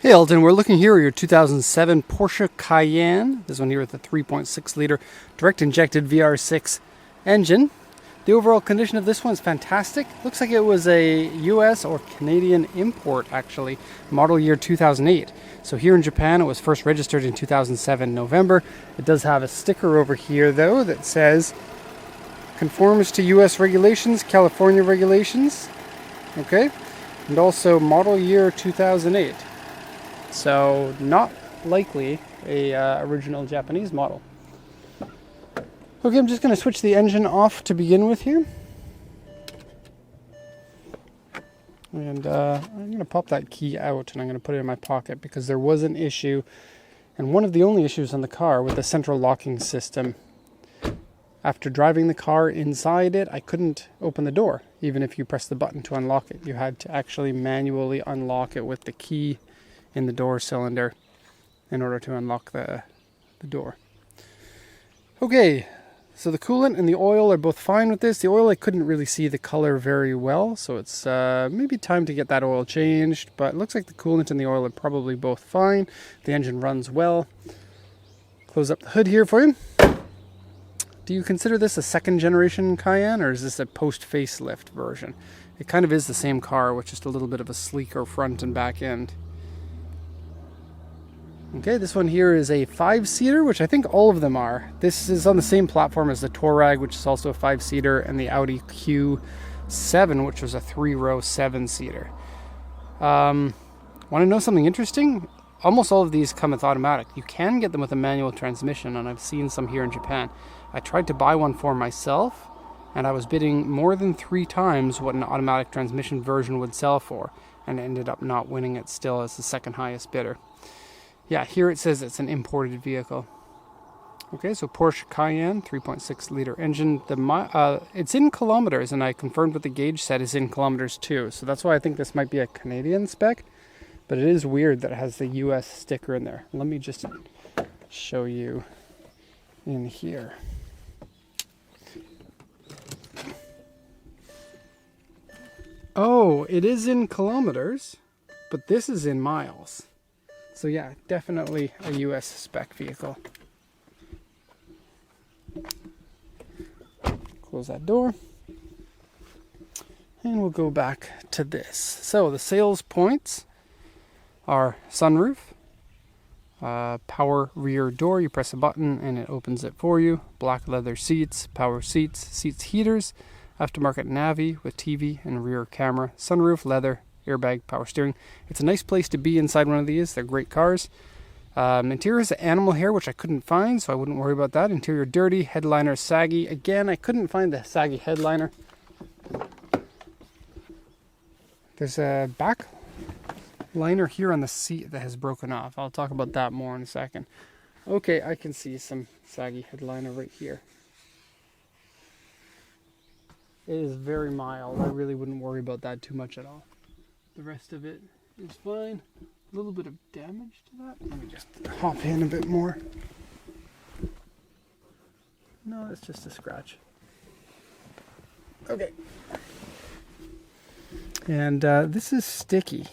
Hey Elton, we're looking here at your 2007 Porsche Cayenne. This one here with a 3.6 liter direct injected VR6 engine. The overall condition of this one is fantastic. Looks like it was a US or Canadian import actually, model year 2008. So here in Japan it was first registered in 2007 November. It does have a sticker over here though that says conforms to US regulations, California regulations. Okay, and also model year 2008. So not likely a original Japanese model. Okay, I'm just going to switch the engine off to begin with here. And I'm going to pop that key out and I'm going to put it in my pocket because there was an issue, and one of the only issues on the car, with the central locking system. After driving the car inside it, I couldn't open the door. Even if you press the button to unlock it, you had to actually manually unlock it with the key in the door cylinder in order to unlock the door. Okay, so the coolant and the oil are both fine with this. The oil, I couldn't really see the color very well, so it's maybe time to get that oil changed, but it looks like the coolant and the oil are probably both fine. The engine runs well. Close up the hood here for you. Do you consider this a second generation Cayenne, or is this a post facelift version? It kind of is the same car with just a little bit of a sleeker front and back end. Okay, this one here is a 5-seater, which I think all of them are. This is on the same platform as the Touareg, which is also a 5-seater, and the Audi Q7, which was a 3-row 7-seater. Want to know something interesting? Almost all of these come with automatic. You can get them with a manual transmission, and I've seen some here in Japan. I tried to buy one for myself, and I was bidding more than 3 times what an automatic transmission version would sell for, and ended up not winning it still as the second highest bidder. Yeah, here it says it's an imported vehicle. Okay, so Porsche Cayenne, 3.6 liter engine. It's in kilometers, and I confirmed what the gauge said is in kilometers too. So that's why I think this might be a Canadian spec. But it is weird that it has the US sticker in there. Let me just show you in here. Oh, it is in kilometers, but this is in miles. So yeah, definitely a US spec vehicle. Close that door. And we'll go back to this. So the sales points are sunroof, power rear door. You press a button and it opens it for you. Black leather seats, power seats, seats heaters, aftermarket Navi with TV and rear camera, sunroof, leather, airbag, power steering. It's a nice place to be inside one of these. They're great cars. Interior is animal hair, which I couldn't find, so I wouldn't worry about that. Interior dirty, headliner saggy. Again, I couldn't find the saggy headliner. There's a back liner here on the seat that has broken off. I'll talk about that more in a second. Okay, I can see some saggy headliner right here. It is very mild. I really wouldn't worry about that too much at all. The rest of it is fine. A little bit of damage to that. Let me just hop in a bit more. No, it's just a scratch. Okay. And this is sticky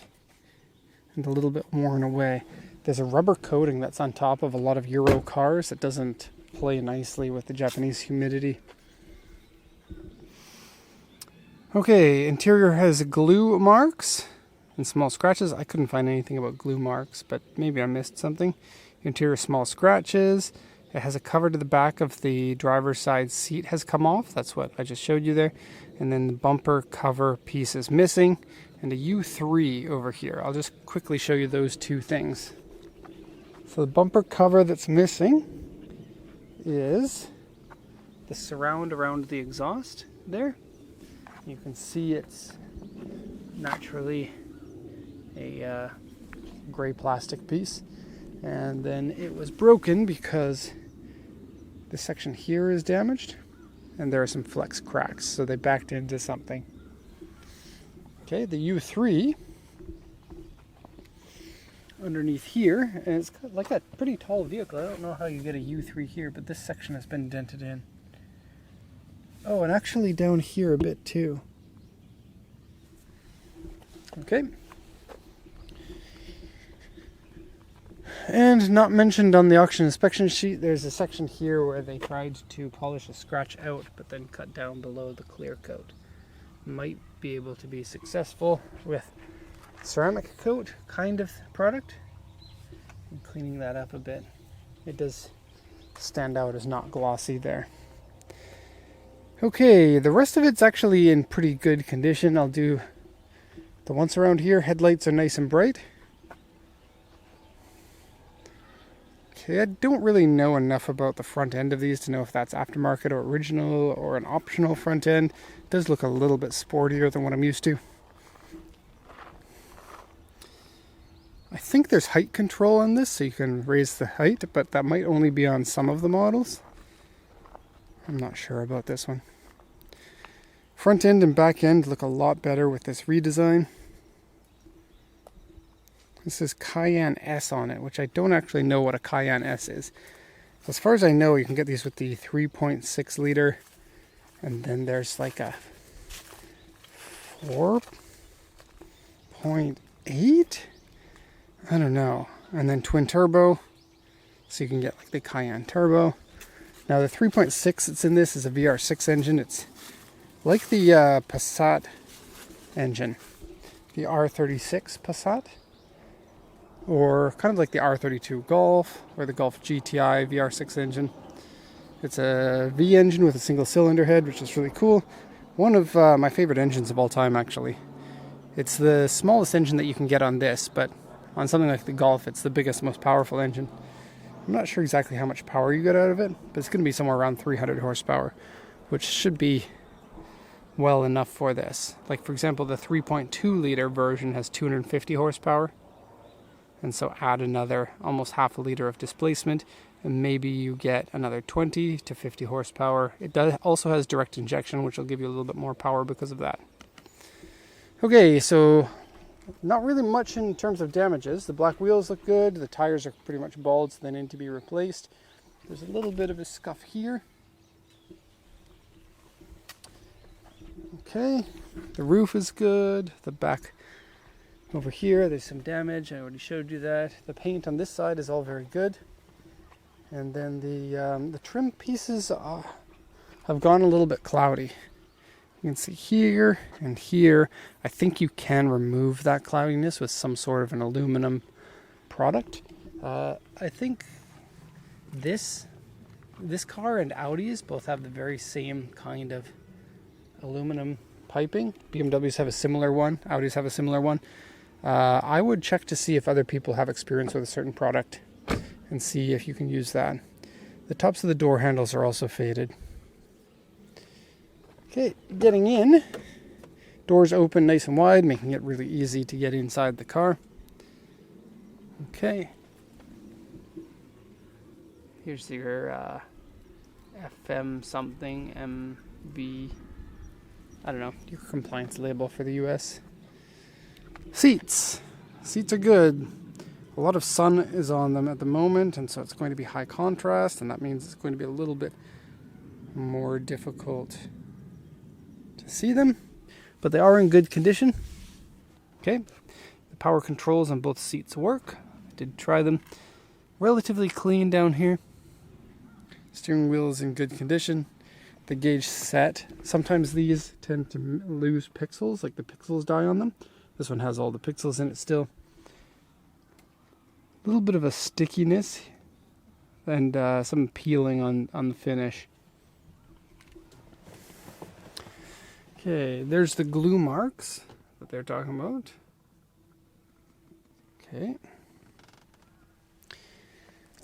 and a little bit worn away. There's a rubber coating that's on top of a lot of Euro cars that doesn't play nicely with the Japanese humidity. Okay, interior has glue marks and small scratches. I couldn't find anything about glue marks, but maybe I missed something. Interior small scratches. It has a cover to the back of the driver's side seat has come off. That's what I just showed you there. And then the bumper cover piece is missing. And a U3 over here. I'll just quickly show you those two things. So the bumper cover that's missing is the surround around the exhaust there. You can see it's naturally a gray plastic piece, and then it was broken because this section here is damaged and there are some flex cracks, so they backed into something. Okay, the U3 underneath here, and it's like a pretty tall vehicle. I don't know how you get a U3 here, but this section has been dented in. Oh, and actually down here a bit too. Okay. And not mentioned on the auction inspection sheet, there's a section here where they tried to polish a scratch out, but then cut down below the clear coat. Might be able to be successful with ceramic coat kind of product. I'm cleaning that up a bit. It does stand out as not glossy there. Okay, the rest of it's actually in pretty good condition. I'll do the once around here. Headlights are nice and bright. Okay, I don't really know enough about the front end of these to know if that's aftermarket or original or an optional front end. It does look a little bit sportier than what I'm used to. I think there's height control on this, so you can raise the height, but that might only be on some of the models. I'm not sure about this one. Front end and back end look a lot better with this redesign. This is Cayenne S on it, which I don't actually know what a Cayenne S is. As far as I know, you can get these with the 3.6 liter, and then there's like a 4.8? I don't know. And then twin turbo, so you can get like the Cayenne turbo. Now the 3.6 that's in this is a VR6 engine. It's like the Passat engine, the R36 Passat. Or kind of like the R32 Golf or the Golf GTI VR6 engine. It's a V engine with a single cylinder head, which is really cool. One of my favorite engines of all time, actually. It's the smallest engine that you can get on this, but on something like the Golf, it's the biggest, most powerful engine. I'm not sure exactly how much power you get out of it, but it's going to be somewhere around 300 horsepower, which should be well enough for this. Like, for example, the 3.2 liter version has 250 horsepower. And so add another almost half a liter of displacement, and maybe you get another 20 to 50 horsepower. It also has direct injection, which will give you a little bit more power because of that. Okay, so not really much in terms of damages. The black wheels look good. The tires are pretty much bald, so they need to be replaced. There's a little bit of a scuff here. Okay, the roof is good. The back over here, there's some damage. I already showed you that. The paint on this side is all very good. And then the trim pieces have gone a little bit cloudy. You can see here and here. I think you can remove that cloudiness with some sort of an aluminum product. I think this car and Audi's both have the very same kind of aluminum piping. BMWs have a similar one. Audis have a similar one. I would check to see if other people have experience with a certain product and see if you can use that. The tops of the door handles are also faded. Okay, getting in. Doors open nice and wide, making it really easy to get inside the car. Okay. Here's your FM something, MV, I don't know, your compliance label for the US. Seats are good. A lot of sun is on them at the moment, and so it's going to be high contrast, and that means it's going to be a little bit more difficult to see them, but they are in good condition. Okay, the power controls on both seats work. I did try them. Relatively clean down here. Steering wheel is in good condition. The gauge set. Sometimes these tend to lose pixels, like the pixels die on them. This one has all the pixels in it still. A little bit of a stickiness and some peeling on the finish. Okay, there's the glue marks that they're talking about. Okay.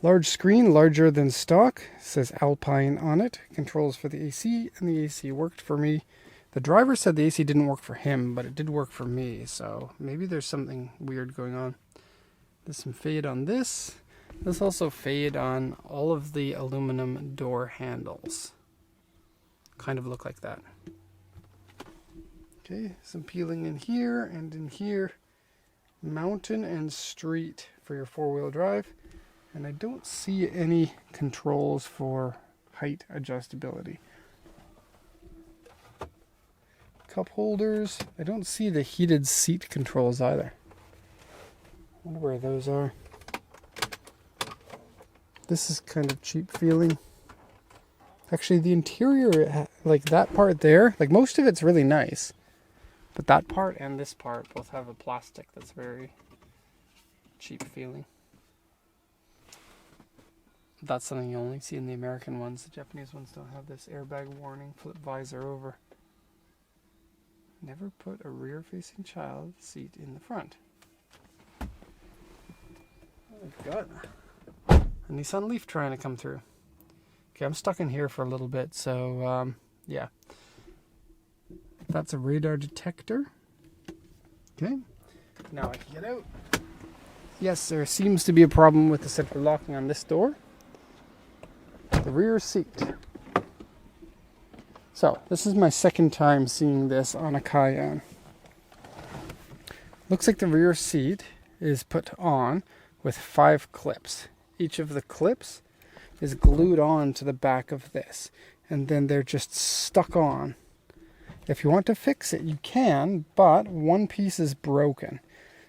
Large screen, larger than stock. It says Alpine on it. Controls for the AC, and the AC worked for me. The driver said the AC didn't work for him, but it did work for me, so maybe there's something weird going on. There's some fade on this. There's also fade on all of the aluminum door handles. Kind of look like that. Okay, some peeling in here and in here. Mountain and street for your four-wheel drive. And I don't see any controls for height adjustability. Cup holders. I don't see the heated seat controls either. I wonder where those are. This is kind of cheap feeling. Actually, the interior, like that part there, like most of it's really nice. But that part and this part both have a plastic that's very cheap feeling. That's something you only see in the American ones. The Japanese ones don't have this airbag warning, flip visor over. Never put a rear-facing child seat in the front. We've got a Nissan Leaf trying to come through. Okay, I'm stuck in here for a little bit, so yeah. That's a radar detector. Okay, now I can get out. Yes, there seems to be a problem with the central locking on this door. The rear seat. So, this is my second time seeing this on a Cayenne. Looks like the rear seat is put on with 5 clips. Each of the clips is glued on to the back of this, and then they're just stuck on. If you want to fix it, you can, but one piece is broken.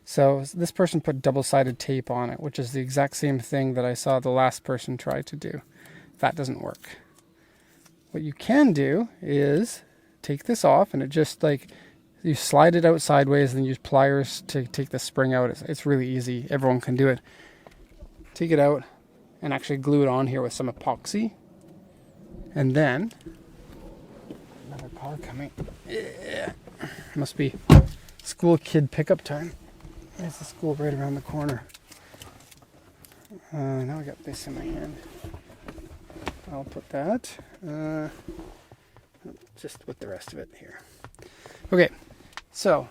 So this person put double-sided tape on it, which is the exact same thing that I saw the last person try to do. That doesn't work. What you can do is take this off, and it just like, you slide it out sideways and then use pliers to take the spring out. It's really easy. Everyone can do it. Take it out and actually glue it on here with some epoxy. And then, another car coming. Yeah. Must be school kid pickup time. There's the school right around the corner. Now I got this in my hand. I'll put that just with the rest of it here. Okay, so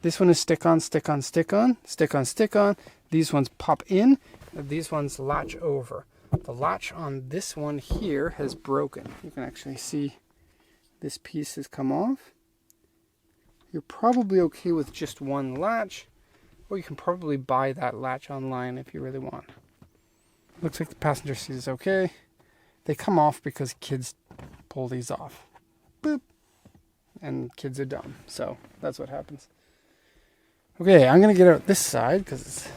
this one is stick on, stick on, stick on, stick on, stick on. These ones pop in, these ones latch over. The latch on this one here has broken. You can actually see this piece has come off. You're probably okay with just one latch, or you can probably buy that latch online if you really want. Looks like the passenger seat is okay. They come off because kids pull these off. Boop. And kids are dumb. So that's what happens. Okay, I'm going to get out this side because it's...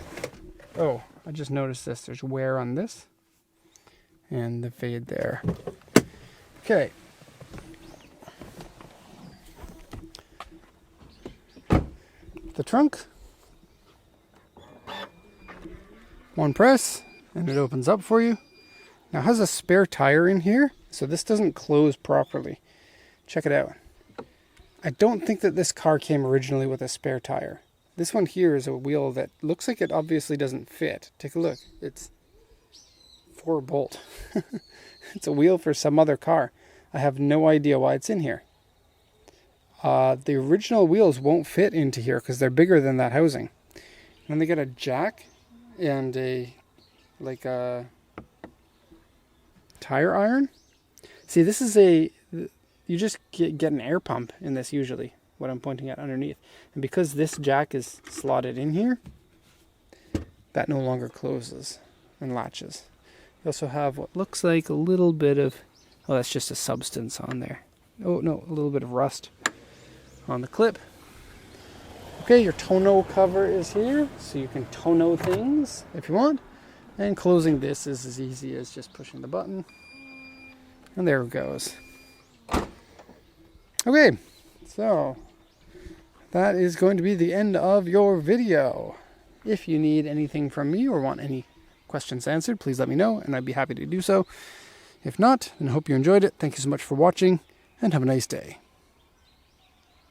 Oh, I just noticed this. There's wear on this. And the fade there. Okay. The trunk. One press and it opens up for you. Now it has a spare tire in here, so this doesn't close properly. Check it out. I don't think that this car came originally with a spare tire. This one here is a wheel that looks like it obviously doesn't fit. Take a look. It's 4-bolt. It's a wheel for some other car. I have no idea why it's in here. The original wheels won't fit into here because they're bigger than that housing. And they got a jack and a tire iron. See, this is you just get an air pump in this usually, what I'm pointing at underneath. And because this jack is slotted in here, that no longer closes and latches. You also have what looks like a little bit of, oh, that's just a substance on there. Oh no, a little bit of rust on the clip. Okay, your tonneau cover is here, so you can tonneau things if you want. And closing this is as easy as just pushing the button. And there it goes. Okay, so that is going to be the end of your video. If you need anything from me or want any questions answered, please let me know and I'd be happy to do so. If not, then I hope you enjoyed it. Thank you so much for watching and have a nice day.